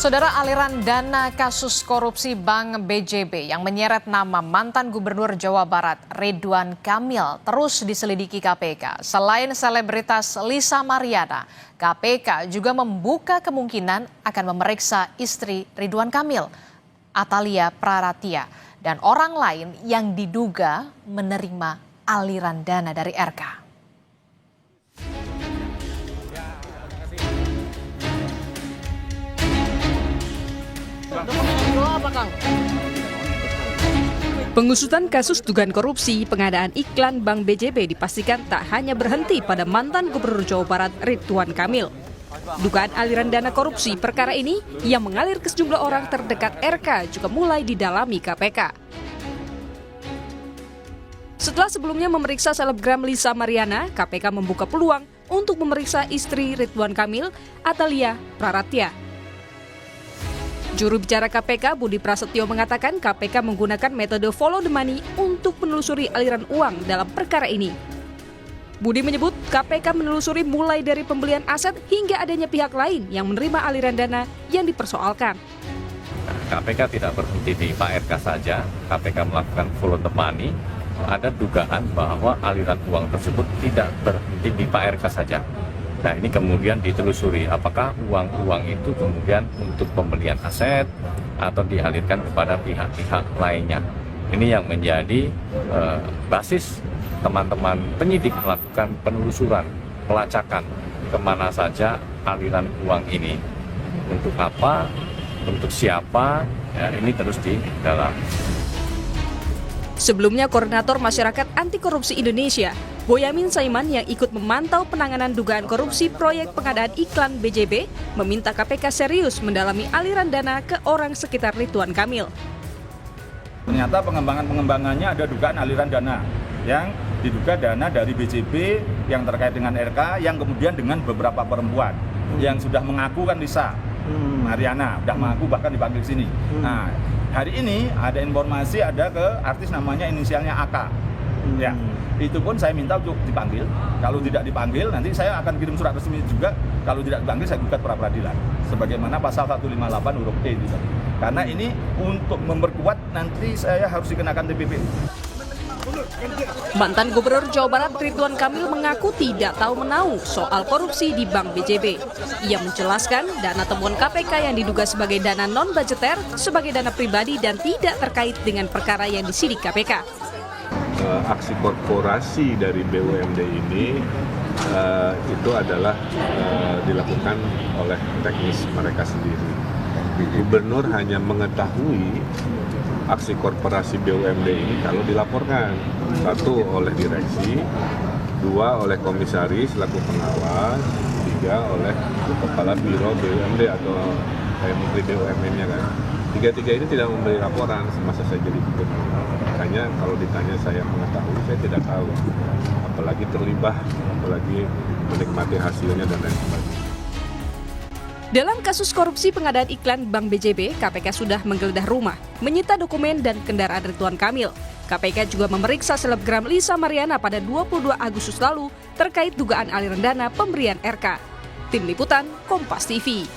Saudara, aliran dana kasus korupsi Bank BJB yang menyeret nama mantan Gubernur Jawa Barat Ridwan Kamil terus diselidiki KPK. Selain selebritas Lisa Mariana, KPK juga membuka kemungkinan akan memeriksa istri Ridwan Kamil, Atalia Praratia, dan orang lain yang diduga menerima aliran dana dari RK. Pengusutan kasus dugaan korupsi pengadaan iklan Bank BJB dipastikan tak hanya berhenti pada mantan Gubernur Jawa Barat Ridwan Kamil. Dugaan aliran dana korupsi perkara ini yang mengalir ke sejumlah orang terdekat RK juga mulai didalami KPK. Setelah sebelumnya memeriksa selebgram Lisa Mariana, KPK membuka peluang untuk memeriksa istri Ridwan Kamil, Atalia Praratia. Juru bicara KPK Budi Prasetyo mengatakan KPK menggunakan metode follow the money untuk menelusuri aliran uang dalam perkara ini. Budi menyebut KPK menelusuri mulai dari pembelian aset hingga adanya pihak lain yang menerima aliran dana yang dipersoalkan. KPK tidak berhenti di Pak RK saja, KPK melakukan follow the money. Ada dugaan bahwa aliran uang tersebut tidak berhenti di Pak RK saja. Nah, ini kemudian ditelusuri apakah uang-uang itu kemudian untuk pembelian aset atau dialirkan kepada pihak-pihak lainnya. Ini yang menjadi basis teman-teman penyidik melakukan penelusuran, pelacakan kemana saja aliran uang ini. Untuk apa, untuk siapa, ya, ini terus didalami. Sebelumnya, Koordinator Masyarakat Anti Korupsi Indonesia, Boyamin Saiman yang ikut memantau penanganan dugaan korupsi proyek pengadaan iklan BJB, meminta KPK serius mendalami aliran dana ke orang sekitar Ridwan Kamil. Ternyata pengembangannya ada dugaan aliran dana yang diduga dana dari BJB yang terkait dengan RK yang kemudian dengan beberapa perempuan yang sudah mengaku kan Lisa Mariana, sudah mengaku bahkan dipanggil sini. Nah, hari ini ada informasi ada ke artis namanya inisialnya AK. Ya, itu pun saya minta untuk dipanggil. Kalau tidak dipanggil, nanti saya akan kirim surat resmi juga. Kalau tidak dipanggil, saya gugat pra peradilan. Sebagaimana pasal 158 huruf E itu tadi. Karena ini untuk memperkuat nanti saya harus dikenakan TPPU. Mantan Gubernur Jawa Barat Ridwan Kamil mengaku tidak tahu menahu soal korupsi di Bank BJB. Ia menjelaskan dana temuan KPK yang diduga sebagai dana non-budgeter sebagai dana pribadi dan tidak terkait dengan perkara yang disidik KPK. Aksi korporasi dari BUMD ini itu adalah dilakukan oleh teknis mereka sendiri. Gubernur hanya mengetahui aksi korporasi BUMD ini kalau dilaporkan, satu oleh direksi, dua oleh komisaris selaku pengawas, tiga oleh kepala biro BUMD atau menteri BUMN-nya kan. Tiga-tiga ini tidak memberi laporan semasa saya jadi gubernur. Makanya kalau ditanya saya mengetahui, saya tidak tahu. Apalagi terlibat, apalagi menikmati hasilnya dan lain sebagainya. Dalam kasus korupsi pengadaan iklan Bank BJB, KPK sudah menggeledah rumah, menyita dokumen dan kendaraan Ridwan Kamil. KPK juga memeriksa selebgram Lisa Mariana pada 22 Agustus lalu terkait dugaan aliran dana pemberian RK. Tim Liputan, Kompas TV.